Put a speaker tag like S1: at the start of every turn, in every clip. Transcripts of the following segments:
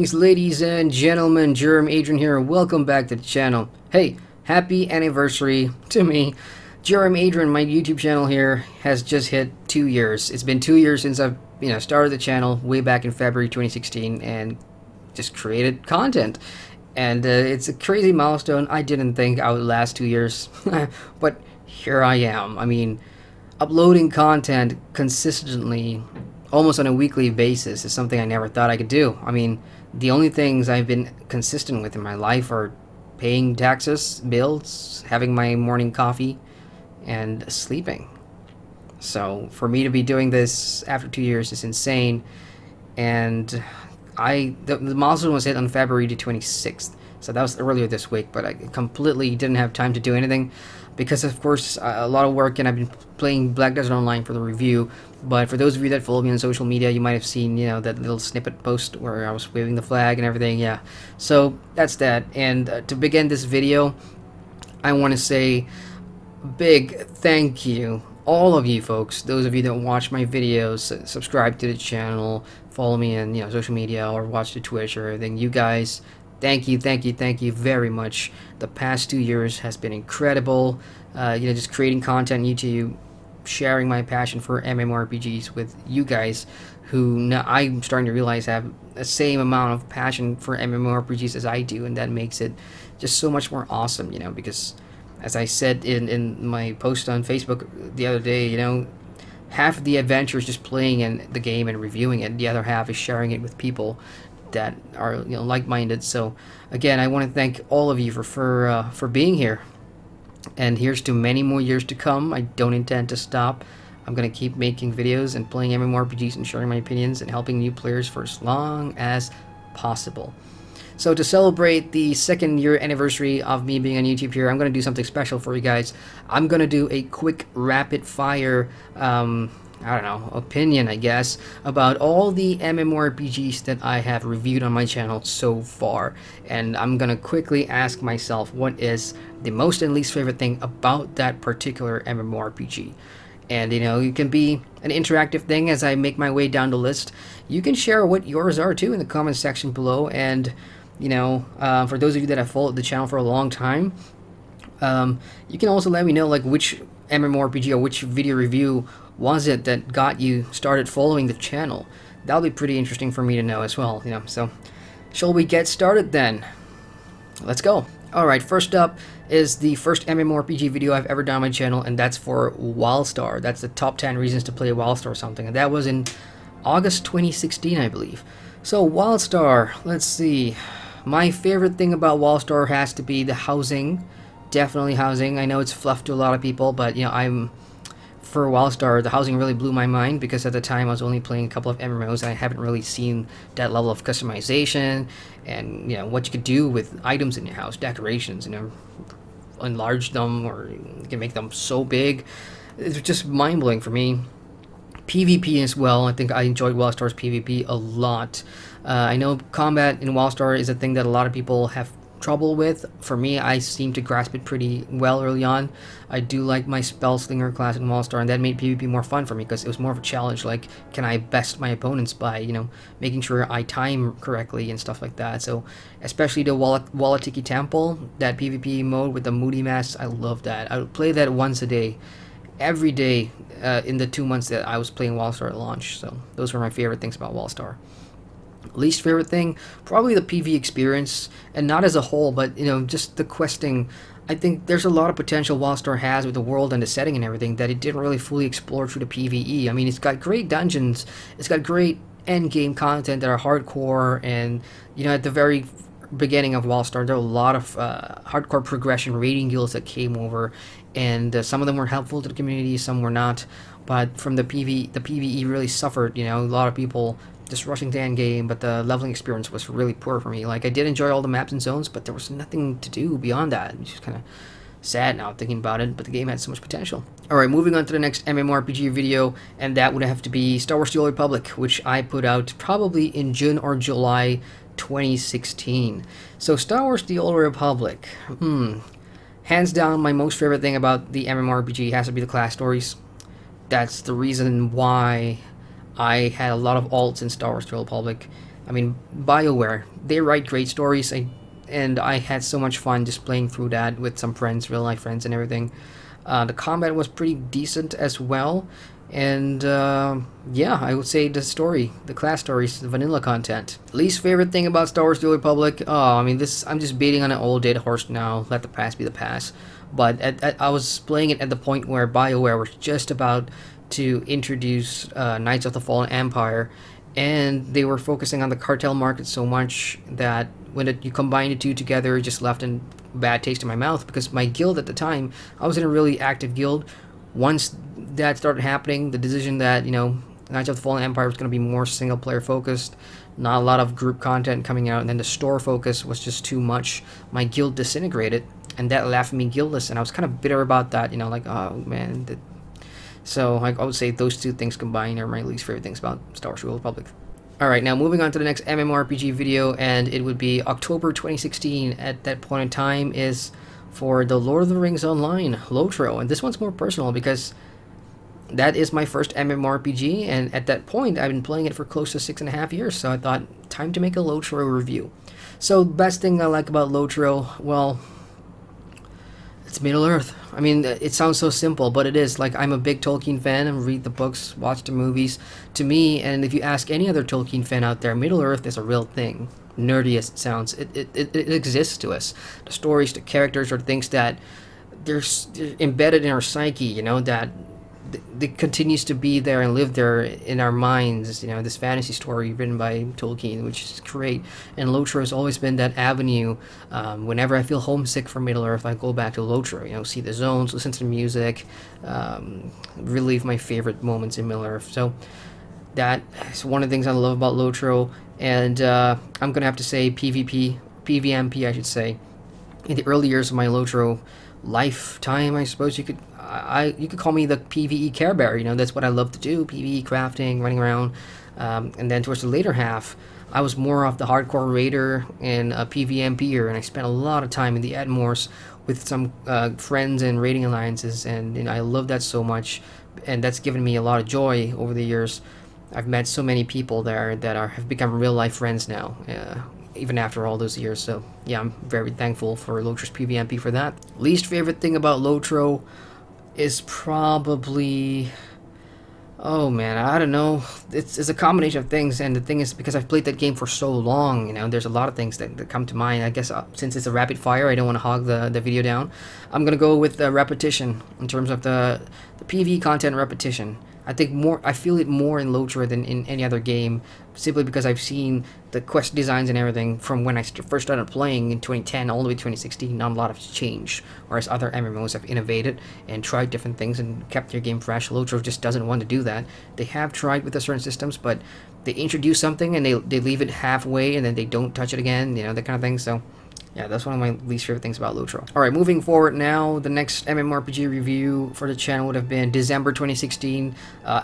S1: Greetings, ladies and gentlemen. Adrian here. Welcome back to the channel. Hey, happy anniversary to me. Adrian, my YouTube channel here, has just hit 2 years. It's been 2 years since I've started the channel way back in February 2016 and just created content. And it's a crazy milestone. I didn't think I would last 2 years, but here I am. I mean, uploading content consistently, almost on a weekly basis, is something I never thought I could do. I mean, the only things I've been consistent with in my life are paying taxes, bills, having my morning coffee, and sleeping. So for me to be doing this after 2 years is insane. And the milestone was hit on February the 26th. So that was earlier this week, but I completely didn't have time to do anything because, of course, a lot of work, and I've been playing Black Desert Online for the review. But for those of you that follow me on social media, you might have seen, that little snippet post where I was waving the flag and everything. Yeah, so that's that. And to begin this video, I want to say a big thank you, all of you folks, those of you that watch my videos, subscribe to the channel, follow me on social media, or watch the Twitch or everything. You guys, thank you very much. The past 2 years has been incredible. Just creating content on YouTube, sharing my passion for MMORPGs with you guys, who now I'm starting to realize have the same amount of passion for MMORPGs as I do, and that makes it just so much more awesome. Because as I said in my post on Facebook the other day, half of the adventure is just playing in the game and reviewing it. The other half is sharing it with people that are like-minded. So again, I want to thank all of you for being here. And here's to many more years to come. I don't intend to stop. I'm going to keep making videos and playing MMORPGs and sharing my opinions and helping new players for as long as possible. So to celebrate the 2nd year anniversary of me being on YouTube here, I'm going to do something special for you guys. I'm going to do a quick rapid fire opinion, I guess, about all the MMORPGs that I have reviewed on my channel so far. And I'm gonna quickly ask myself, what is the most and least favorite thing about that particular MMORPG? And it can be an interactive thing as I make my way down the list. You can share what yours are too in the comment section below. And for those of you that have followed the channel for a long time, you can also let me know which MMORPG or which video review was it that got you started following the channel. That'll be pretty interesting for me to know as well. So shall we get started then? Let's go. Alright, first up is the first MMORPG video I've ever done on my channel, and that's for Wildstar. That's the top 10 reasons to play Wildstar or something, and that was in August 2016, I believe. So Wildstar, let's see. My favorite thing about Wildstar has to be the housing. Definitely housing. I know it's fluff to a lot of people, but for Wildstar, the housing really blew my mind because at the time I was only playing a couple of MMOs and I haven't really seen that level of customization and what you could do with items in your house, decorations, enlarge them, or you can make them so big. It's just mind-blowing for me. PvP as well. I think I enjoyed Wildstar's PvP a lot. I know combat in Wildstar is a thing that a lot of people have trouble with. For me, I seem to grasp it pretty well early on. I do like my Spellslinger class in Wildstar, and that made PvP more fun for me because it was more of a challenge. Like, can I best my opponents by making sure I time correctly and stuff like that. So especially the Walatiki Temple, that PvP mode with the Moody Mass, I love that. I would play that once a day, every day, in the 2 months that I was playing Wildstar at launch. So those were my favorite things about Wildstar. Least favorite thing, probably the PvE experience, and not as a whole, but just the questing. I think there's a lot of potential Wildstar has with the world and the setting and everything that it didn't really fully explore through the PvE. I mean, it's got great dungeons, it's got great end game content that are hardcore, and at the very beginning of Wildstar, there were a lot of hardcore progression raiding guilds that came over, and some of them were helpful to the community, some were not. But from the PvE really suffered. A lot of people just rushing to end game, but the leveling experience was really poor for me. Like, I did enjoy all the maps and zones, but there was nothing to do beyond that. It's just kind of sad now thinking about it, but the game had so much potential. Alright, moving on to the next MMORPG video, and that would have to be Star Wars The Old Republic, which I put out probably in June or July 2016. So Star Wars The Old Republic, hands down, my most favorite thing about the MMORPG has to be the class stories. That's the reason why I had a lot of alts in Star Wars The Old Republic. I mean, BioWare, they write great stories, and I had so much fun just playing through that with some friends, real life friends, and everything. The combat was pretty decent as well, and yeah, I would say the story, the class stories, the vanilla content. Least favorite thing about Star Wars: The Old Republic? Oh, I mean, this I'm just beating on an old dead horse now. Let the past be the past. But I was playing it at the point where BioWare was just about to introduce Knights of the Fallen Empire, and they were focusing on the cartel market so much that when you combine the two together, it just left a bad taste in my mouth, because my guild at the time, I was in a really active guild. Once that started happening, the decision that, Knights of the Fallen Empire was going to be more single player focused, not a lot of group content coming out, and then the store focus was just too much. My guild disintegrated, and that left me guildless, and I was kind of bitter about that, like, oh man. So I would say those two things combined are my least favorite things about Star Wars: The Old Republic. Alright, now moving on to the next MMORPG video, and it would be October 2016. At that point in time is for the Lord of the Rings Online, Lotro, and this one's more personal because that is my first MMORPG, and at that point I've been playing it for close to 6.5 years, so I thought, time to make a Lotro review. So, best thing I like about Lotro, well, it's Middle Earth. I mean, it sounds so simple, but it is. Like, I'm a big Tolkien fan and read the books, watch the movies. To me, and if you ask any other Tolkien fan out there, Middle Earth is a real thing. Nerdy as it sounds, it exists to us. The stories, the characters are things that they're embedded in our psyche, that it continues to be there and live there in our minds. This fantasy story written by Tolkien, which is great. And Lotro has always been that avenue. Whenever I feel homesick for Middle Earth, I go back to Lotro. See the zones, listen to the music, relive my favorite moments in Middle Earth. So that is one of the things I love about Lotro. And I'm gonna have to say PvMP, I should say. In the early years of my Lotro lifetime, I suppose you could call me the PvE Care Bear. That's what I love to do: PvE crafting, running around. And then towards the later half, I was more of the hardcore raider and a PvMPer, and I spent a lot of time in the Edmores with some friends and raiding alliances, and I love that so much, and that's given me a lot of joy over the years. I've met so many people there that have become real life friends now, even after all those years. So yeah, I'm very thankful for Lotro's PvMP for that. Least favorite thing about Lotro is probably, oh man, I don't know. It's a combination of things, and the thing is, because I've played that game for so long, there's a lot of things that come to mind. I guess since it's a rapid fire, I don't want to hog the video down. I'm gonna go with repetition in terms of the PvE content repetition. I feel it more in Lotro than in any other game, simply because I've seen the quest designs and everything from when I first started playing in 2010 all the way to 2016. Not a lot has changed, whereas other MMOs have innovated and tried different things and kept their game fresh. Lotro just doesn't want to do that. They have tried with the certain systems, but they introduce something and they leave it halfway and then they don't touch it again, that kind of thing. So yeah, that's one of my least favorite things about Lotro. Alright, moving forward now, the next MMORPG review for the channel would have been December 2016,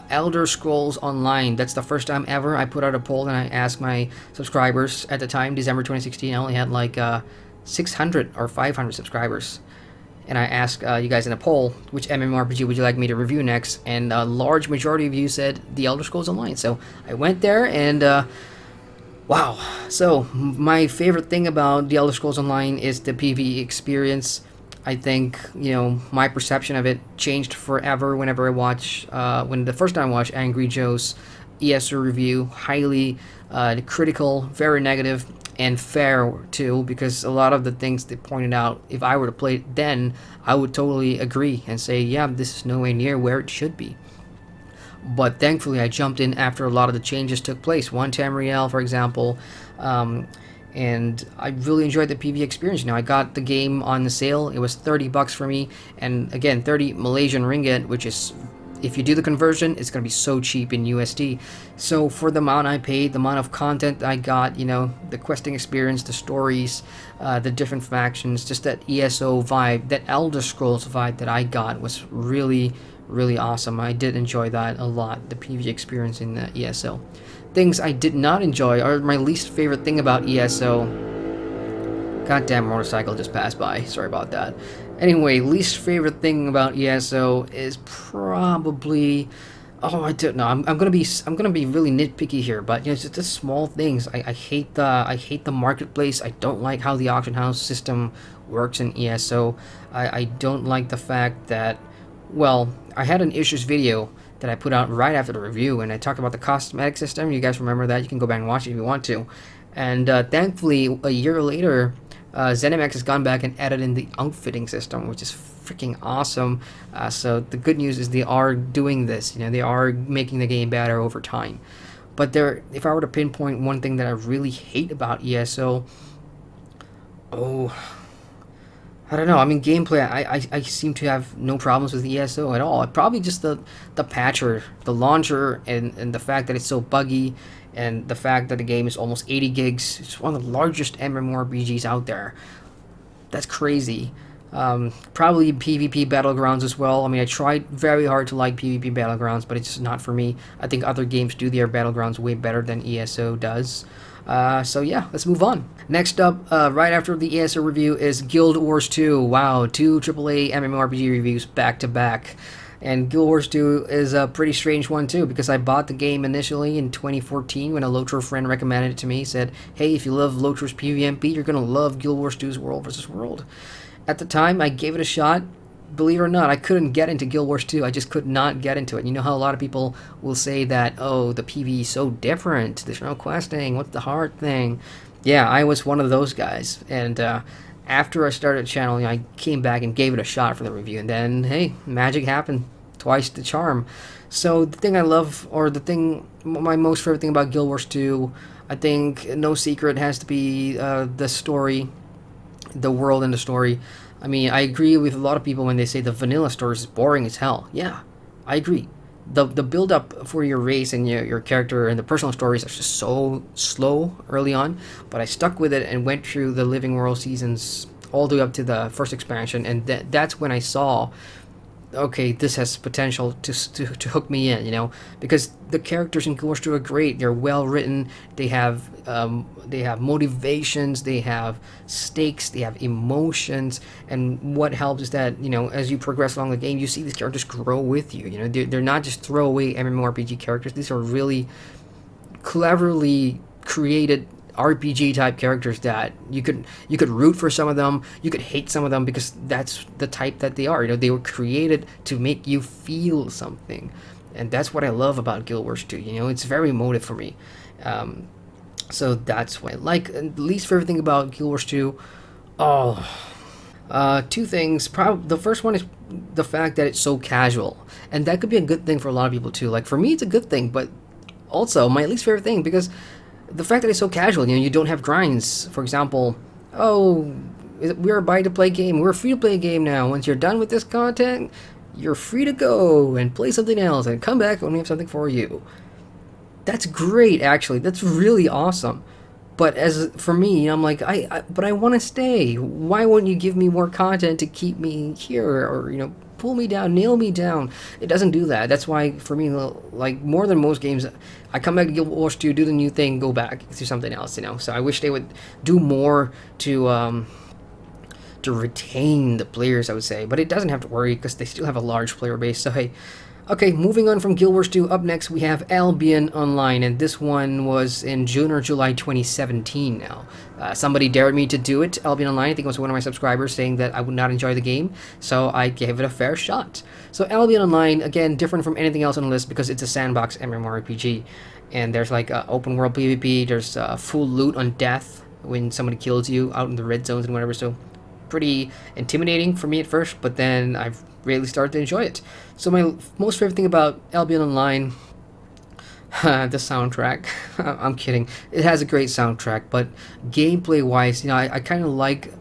S1: Elder Scrolls Online. That's the first time ever I put out a poll and I asked my subscribers. At the time, December 2016, I only had like 600 or 500 subscribers. And I asked you guys in a poll, which MMORPG would you like me to review next? And a large majority of you said The Elder Scrolls Online. So I went there and wow. So, my favorite thing about The Elder Scrolls Online is the PvE experience. I think, my perception of it changed forever whenever I watch, when the first time I watched Angry Joe's ESO review. Highly critical, very negative, and fair too, because a lot of the things they pointed out, if I were to play it then, I would totally agree and say, yeah, this is nowhere near where it should be. But thankfully, I jumped in after a lot of the changes took place. One Tamriel, for example, and I really enjoyed the PvE experience. I got the game on the sale. It was $30 for me, and again, 30 Malaysian ringgit, which is, if you do the conversion, it's going to be so cheap in USD. So for the amount I paid, the amount of content I got, the questing experience, the stories, the different factions, just that ESO vibe, that Elder Scrolls vibe that I got was really awesome. I did enjoy that a lot, the PvE experience in the ESO. Things I did not enjoy are my least favorite thing about ESO. Goddamn motorcycle just passed by. Sorry about that. Anyway, least favorite thing about ESO is probably Oh, I don't know. I'm gonna be really nitpicky here, but you know, it's just the small things. I hate the marketplace. I don't like how the auction house system works in ESO. I don't like the fact that, well, I had an issues video that I put out right after the review, and I talked about the cosmetic system. You guys remember that? You can go back and watch it if you want to. And thankfully, a year later, ZeniMax has gone back and added in the outfitting system, which is freaking awesome. So the good news is they are doing this. You know, they are making the game better over time. But if I were to pinpoint one thing that I really hate about ESO, oh, I don't know. I mean, gameplay. I seem to have no problems with ESO at all. Probably just the patcher, the launcher, and the fact that it's so buggy, and the fact that the game is almost 80 gigs. It's one of the largest MMORPGs out there. That's crazy. Probably PvP Battlegrounds as well. I mean, I tried very hard to like PvP Battlegrounds, but it's just not for me. I think other games do their Battlegrounds way better than ESO does. So yeah, let's move on. Next up, right after the ESO review is Guild Wars 2. Wow, two AAA MMORPG reviews back to back. And Guild Wars 2 is a pretty strange one too, because I bought the game initially in 2014 when a Lotro friend recommended it to me. He said, hey, if you love Lotro's PvMP, you're going to love Guild Wars 2's World vs. World. At the time, I gave it a shot. Believe it or not, I couldn't get into Guild Wars 2. I just could not get into it. You know how a lot of people will say that, oh, the PvE is so different. There's no questing. What's the hard thing? Yeah, I was one of those guys. And after I started channeling, I came back and gave it a shot for the review. And then, hey, magic happened. Twice the charm. So the thing I love, or my most favorite thing about Guild Wars 2, I think no secret has to be the story, the world and the story. I mean, I agree with a lot of people when they say the vanilla story is boring as hell. Yeah, I agree. The build up for your race and your character and the personal stories are just so slow early on, but I stuck with it and went through the Living World seasons all the way up to the first expansion, and that's when I saw, okay, this has potential to hook me in, you know, because the characters in Guild Wars 2 are great. They're well written. They have motivations. They have stakes. They have emotions. And what helps is that, you know, as you progress along the game, you see these characters grow with you. You know, they're not just throwaway MMORPG characters. These are really cleverly created RPG type characters that you could root for some of them, you could hate some of them, because that's the type that they are. You know, they were created to make you feel something, and that's what I love about Guild Wars 2. You know, it's very emotive for me. So that's what I like. And the least favorite thing about Guild Wars 2, two things. The first one is the fact that it's so casual, and that could be a good thing for a lot of people too. Like for me, it's a good thing, but also my least favorite thing, because the fact that it's so casual, you know, you don't have grinds. For example, oh, we're a buy-to-play game. We're a free-to-play game now. Once you're done with this content, you're free to go and play something else and come back when we have something for you. That's great, actually. That's really awesome. But as for me, I'm like, but I want to stay. Why won't you give me more content to keep me here, or, you know, pull me down, nail me down? It doesn't do that. That's why, for me, like more than most games, I come back to Guild Wars 2, do the new thing, go back to something else. You know, so I wish they would do more to retain the players, I would say. But it doesn't have to worry, because they still have a large player base. So hey. Okay, moving on from Guild Wars 2, up next we have Albion Online, and this one was in June or July 2017 now. Somebody dared me to do it, Albion Online. I think it was one of my subscribers saying that I would not enjoy the game, so I gave it a fair shot. So Albion Online, again, different from anything else on the list because it's a sandbox MMORPG. And there's like open world PvP, there's full loot on death when somebody kills you out in the red zones and whatever, so pretty intimidating for me at first, but then I've really started to enjoy it. So my most favorite thing about Albion Online, the soundtrack. I'm kidding. It has a great soundtrack, but gameplay wise, you know, I kind of like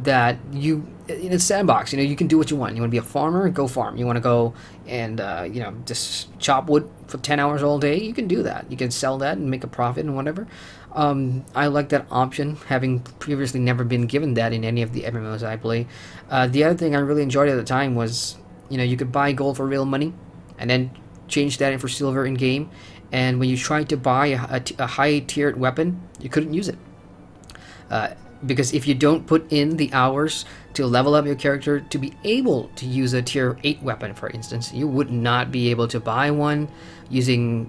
S1: that in a sandbox, you know, you can do what you want. You want to be a farmer, go farm. You want to go and you know, just chop wood for 10 hours all day, you can do that. You can sell that and make a profit and whatever. I like that option, having previously never been given that in any of the MMOs I play. The other thing I really enjoyed at the time was, you know, you could buy gold for real money and then change that in for silver in game. And when you tried to buy a high tiered weapon, you couldn't use it. because if you don't put in the hours to level up your character to be able to use a tier 8 weapon, for instance, you would not be able to buy one using,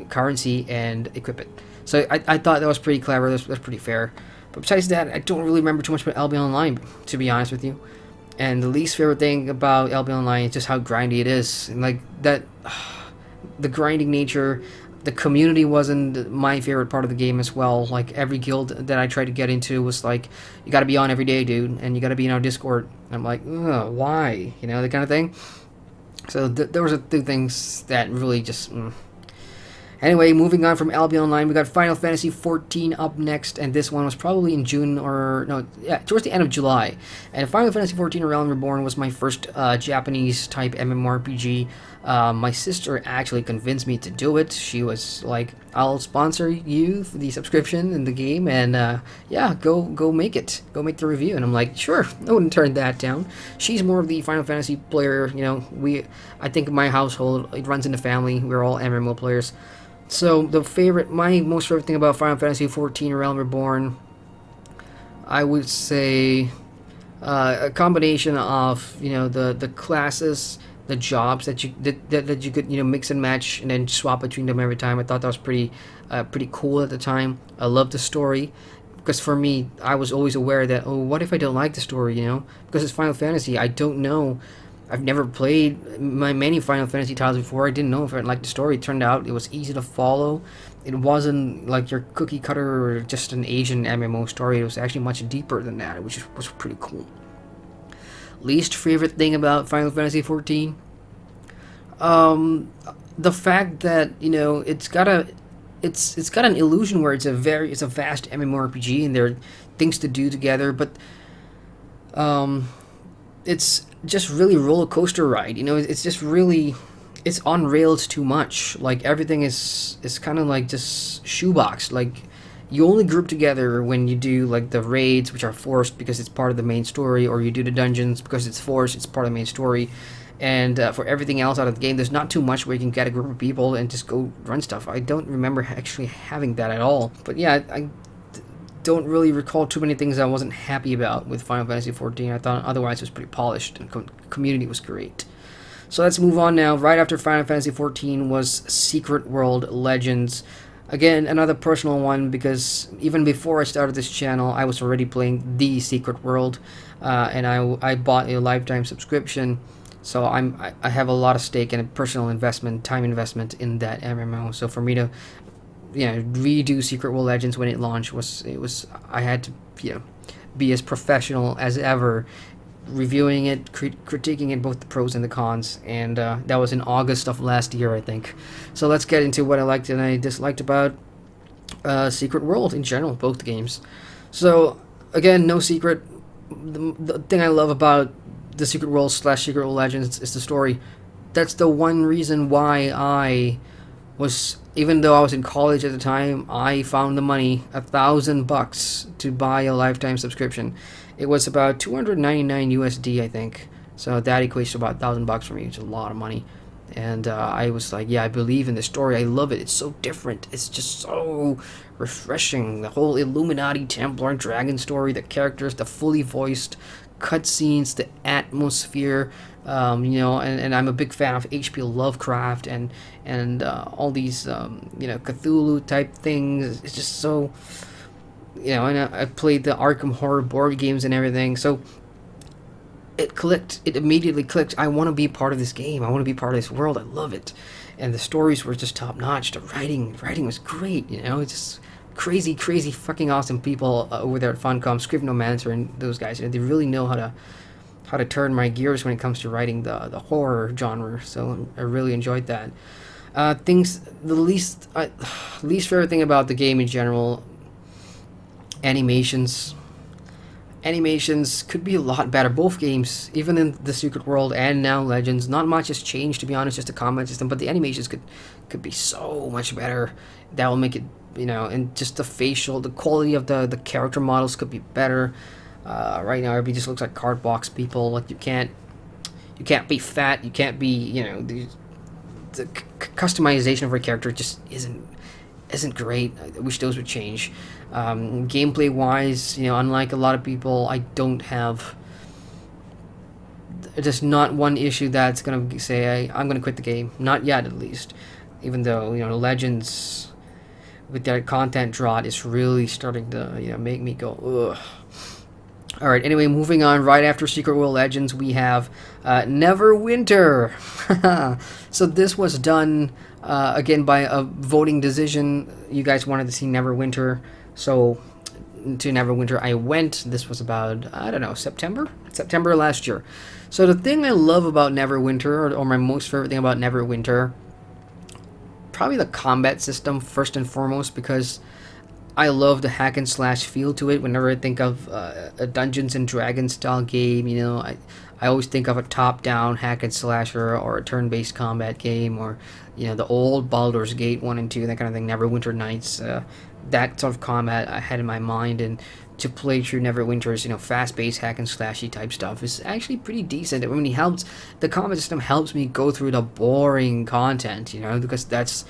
S1: currency and equip it. So I thought that was pretty clever. That's pretty fair. But besides that, I don't really remember too much about Albion Online, to be honest with you. And the least favorite thing about Albion Online is just how grindy it is. And like that, the grinding nature. The community wasn't my favorite part of the game as well. Like, every guild that I tried to get into was like, you gotta be on every day, dude, and you gotta be in our Discord. And I'm like, ugh, why? That kind of thing. So there was a few things that really just... Anyway, moving on from Albion Online, we got Final Fantasy XIV up next, and this one was probably in June, or no, yeah, towards the end of July. And Final Fantasy XIV Realm Reborn was my first Japanese-type MMORPG. My sister actually convinced me to do it. She was like, "I'll sponsor you for the subscription in the game, and yeah, go make it. Go make the review." And I'm like, sure, I wouldn't turn that down. She's more of the Final Fantasy player. I think in my household, it runs in the family. We're all MMO players. So my most favorite thing about Final Fantasy XIV Realm Reborn, I would say a combination of the classes, the jobs that you could mix and match and then swap between them every time. I thought that was pretty cool at the time. I loved the story, because for me, I was always aware that, oh, what if I don't like the story? Because it's Final Fantasy. I don't know. I've never played many Final Fantasy titles before. I didn't know if I liked the story. It turned out it was easy to follow. It wasn't like your cookie cutter or just an Asian MMO story. It was actually much deeper than that, which was pretty cool. Least favorite thing about Final Fantasy XIV? The fact that it's got an illusion where it's a vast MMORPG and there are things to do together, but it's just really roller coaster ride. It's just really, it's on rails too much. Like, everything is kind of like just shoebox. Like, you only group together when you do like the raids, which are forced because it's part of the main story, or you do the dungeons because it's forced, it's part of the main story. And for everything else out of the game, there's not too much where you can get a group of people and just go run stuff. I don't remember actually having that at all. But yeah, I don't really recall too many things I wasn't happy about with Final Fantasy XIV. I thought otherwise it was pretty polished and community was great. So let's move on now. Right after Final Fantasy XIV was Secret World Legends. Again, another personal one, because even before I started this channel, I was already playing the Secret World, and I bought a lifetime subscription. So I have a lot of stake and a personal investment, time investment in that MMO. So for me to redo Secret World Legends when it launched I had to be as professional as ever, reviewing it, critiquing it, both the pros and the cons, and that was in August of last year, I think. So let's get into what I liked and I disliked about Secret World in general, both games. So again, no secret, the thing I love about the Secret World / Secret World Legends is the story. That's the one reason why I was, even though I was in college at the time, I found the money, $1,000 to buy a lifetime subscription. It was about 299 USD, I think. So that equates to about $1,000 for me, which is a lot of money. And I was like, yeah, I believe in the story. I love it. It's so different. It's just so refreshing. The whole Illuminati, Templar, Dragon story, the characters, the fully voiced cutscenes, the atmosphere, and I'm a big fan of H.P. Lovecraft and all these Cthulhu type things. It's just so, and I played the Arkham Horror board games and everything, so it clicked. It immediately clicked. I want to be part of this game. I want to be part of this world. I love it, and the stories were just top notch. The writing was great. It's just crazy fucking awesome people over there at Funcom, Scrivenomancer, and those guys. They really know how to turn my gears when it comes to writing the horror genre. So I really enjoyed that. The least favorite thing about the game in general, animations. Animations could be a lot better. Both games, even in the Secret World and now Legends, not much has changed, to be honest, just the combat system, but the animations could be so much better. That will make it, and just the quality of the character models could be better. Right now everybody just looks like cardbox people. Like, you can't be fat, you can't be, the customization of a character just isn't isn't great. I wish those would change. Gameplay wise, unlike a lot of people, I don't have just not one issue that's gonna say I'm gonna quit the game. Not yet, at least. Even though Legends with their content drought is really starting to make me go ugh. All right. Anyway, moving on. Right after Secret World Legends, we have Neverwinter. So this was done again by a voting decision. You guys wanted to see Neverwinter, so to Neverwinter I went. This was about, I don't know, September last year. So the thing I love about Neverwinter, or my most favorite thing about Neverwinter, probably the combat system first and foremost, because I love the hack and slash feel to it. Whenever I think of a Dungeons and Dragons style game, I always think of a top-down hack and slasher, or a turn-based combat game, or the old Baldur's Gate 1 and 2, that kind of thing. Neverwinter Nights, that sort of combat I had in my mind, and to play through Neverwinter's fast-paced hack and slashy type stuff is actually pretty decent. It really helps. The combat system helps me go through the boring content, because that's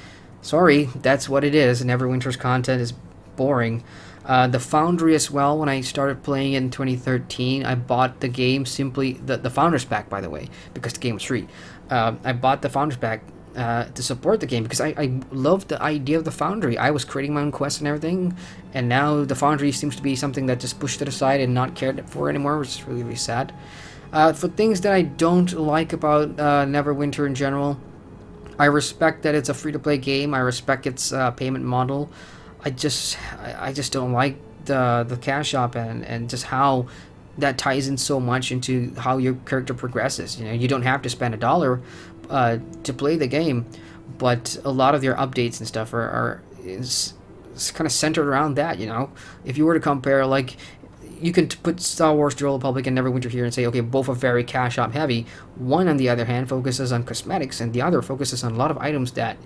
S1: what it is. Neverwinter's content is boring. The Foundry as well, when I started playing in 2013, I bought the game simply, the Founders Pack, by the way, because the game was free. I bought the Founders Pack to support the game, because I loved the idea of the Foundry. I was creating my own quests and everything, and now the Foundry seems to be something that just pushed to the side and not cared for anymore, which is really, really sad. For things that I don't like about Neverwinter in general, I respect that it's a free-to-play game. I respect its payment model. I just don't like the cash shop and just how that ties in so much into how your character progresses. You don't have to spend $1 to play the game, but a lot of your updates and stuff is kind of centered around that. If you were to compare, like, you can put Star Wars: The Old Republic and Neverwinter here and say, okay, both are very cash shop heavy. One, on the other hand, focuses on cosmetics, and the other focuses on a lot of items that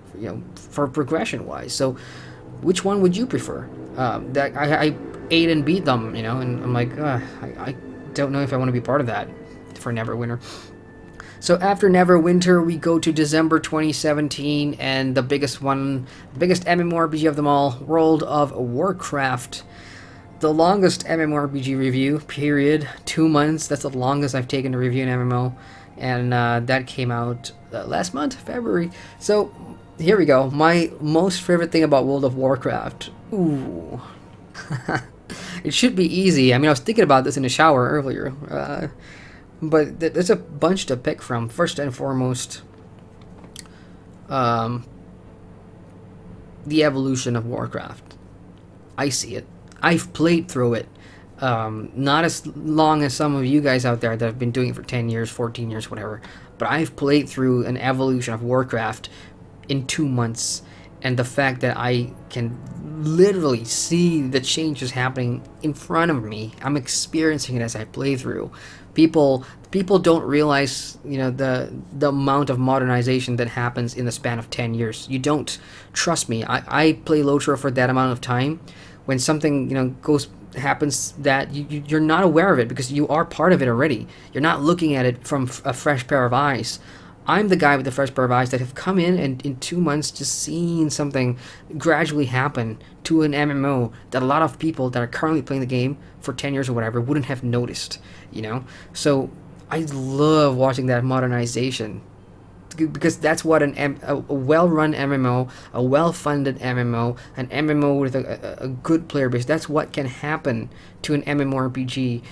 S1: for progression wise. So which one would you prefer? That I ate and beat them, and I'm like, I don't know if I want to be part of that for Neverwinter. So after Neverwinter, we go to December 2017, and the biggest MMORPG of them all, World of Warcraft. The longest MMORPG review, period. 2 months. That's the longest I've taken to review an MMO, and that came out last month, February. So here we go. My most favorite thing about World of Warcraft. Ooh. It should be easy. I mean, I was thinking about this in the shower earlier. But there's a bunch to pick from. First and foremost, the evolution of Warcraft. I see it. I've played through it. Not as long as some of you guys out there that have been doing it for 10 years, 14 years, whatever. But I've played through an evolution of Warcraft in 2 months, and the fact that I can literally see the changes happening in front of me, I'm experiencing it as I play through. People don't realize the amount of modernization that happens in the span of 10 years. You don't. Trust me. I play LOTRO for that amount of time. When something happens that you're not aware of it because you are part of it already. You're not looking at it from a fresh pair of eyes. I'm the guy with the fresh pair of eyes that have come in and in 2 months just seen something gradually happen to an MMO that a lot of people that are currently playing the game for 10 years or whatever wouldn't have noticed, So I love watching that modernization, because that's what a well-run MMO, a well-funded MMO, an MMO with a good player base, that's what can happen to an MMORPG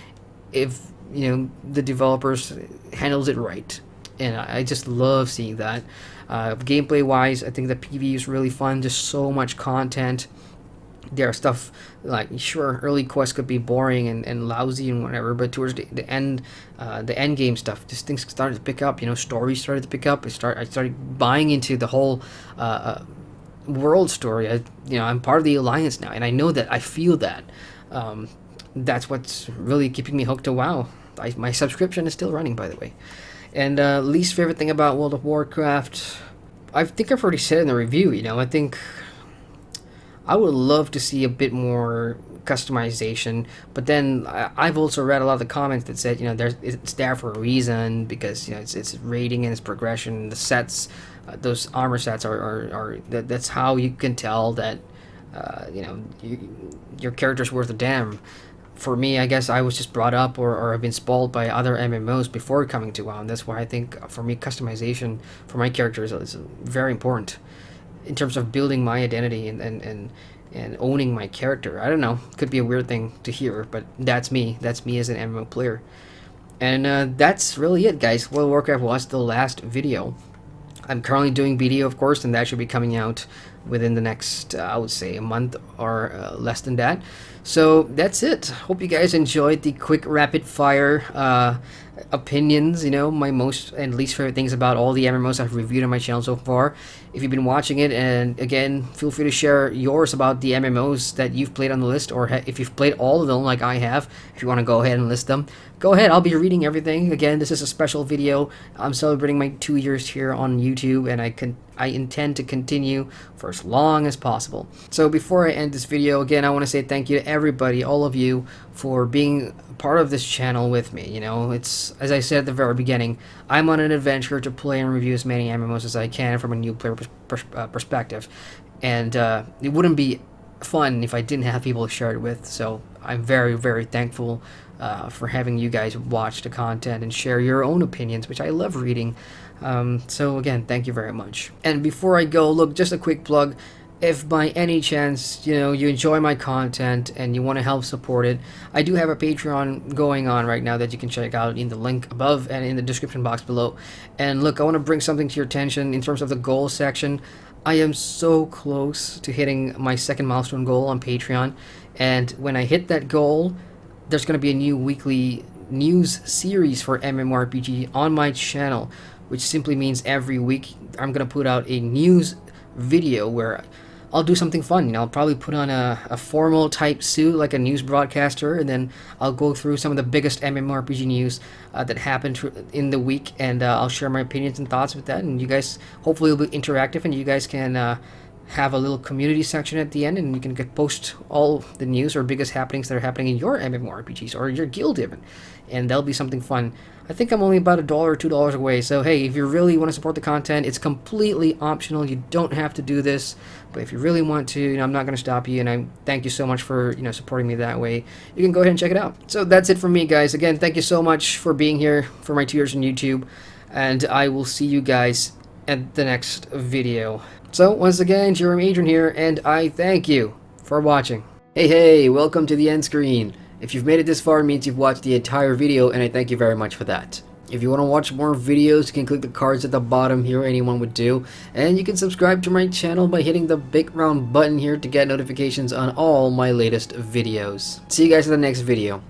S1: if, the developers handles it right. And I just love seeing that. Gameplay wise, I think the PvE is really fun. There's so much content. There are stuff like, sure, early quests could be boring and lousy and whatever, but towards the end game stuff, just things started to pick up. Stories started to pick up. I started buying into the whole world story. I'm part of the Alliance now, and I know that. I feel that. That's what's really keeping me hooked to WoW. My subscription is still running, by the way. And least favorite thing about World of Warcraft, I think I've already said in the review. I think I would love to see a bit more customization, but then I've also read a lot of the comments that said, it's there for a reason, because it's rating and its progression. The sets, those armor sets are that's how you can tell that your character's worth a damn. For me, I guess I was just brought up or have been spoiled by other MMOs before coming to WoW. And that's why I think for me, customization for my characters is very important in terms of building my identity and owning my character. I don't know, could be a weird thing to hear, but that's me. That's me as an MMO player. And that's really it, guys. World of Warcraft was the last video. I'm currently doing BDO, of course, and that should be coming out within the next, I would say, a month or less than that. So that's it. Hope you guys enjoyed the quick rapid fire opinions, my most and least favorite things about all the MMOs I've reviewed on my channel so far. If you've been watching it, and again, feel free to share yours about the MMOs that you've played on the list, or if you've played all of them like I have, if you want to go ahead and list them, go ahead. I'll be reading everything. Again, this is a special video. I'm celebrating my 2 years here on YouTube, and I intend to continue for as long as possible. So before I end this video, again, I want to say thank you to everybody, all of you, for being part of this channel with me. It's, as I said at the very beginning, I'm on an adventure to play and review as many MMOs as I can from a new player perspective, and it wouldn't be fun if I didn't have people to share it with. So I'm very, very thankful for having you guys watch the content and share your own opinions, which I love reading. So again, thank you very much. And before I go, look, just a quick plug. If by any chance, you enjoy my content and you want to help support it, I do have a Patreon going on right now that you can check out in the link above and in the description box below. And look, I want to bring something to your attention in terms of the goals section. I am so close to hitting my second milestone goal on Patreon, and when I hit that goal, there's going to be a new weekly news series for MMORPG on my channel, which simply means every week I'm going to put out a news video where I'll do something fun. I'll probably put on a formal type suit like a news broadcaster, and then I'll go through some of the biggest MMORPG news that happened in the week, and I'll share my opinions and thoughts with that, and you guys hopefully will be interactive, and you guys can have a little community section at the end, and you can post all the news or biggest happenings that are happening in your MMORPGs or your guild even, and that'll be something fun. I think I'm only about $1 or $2 away, so hey, if you really want to support the content, it's completely optional. You don't have to do this, but if you really want to, I'm not going to stop you, and I thank you so much for supporting me that way. You can go ahead and check it out. So that's it from me, guys. Again, thank you so much for being here for my 2 years on YouTube, and I will see you guys at the next video. So once again, Jeremy Adrian here, and I thank you for watching. Hey, welcome to the end screen. If you've made it this far, it means you've watched the entire video, and I thank you very much for that. If you want to watch more videos, you can click the cards at the bottom here, anyone would do, and you can subscribe to my channel by hitting the big round button here to get notifications on all my latest videos. See you guys in the next video.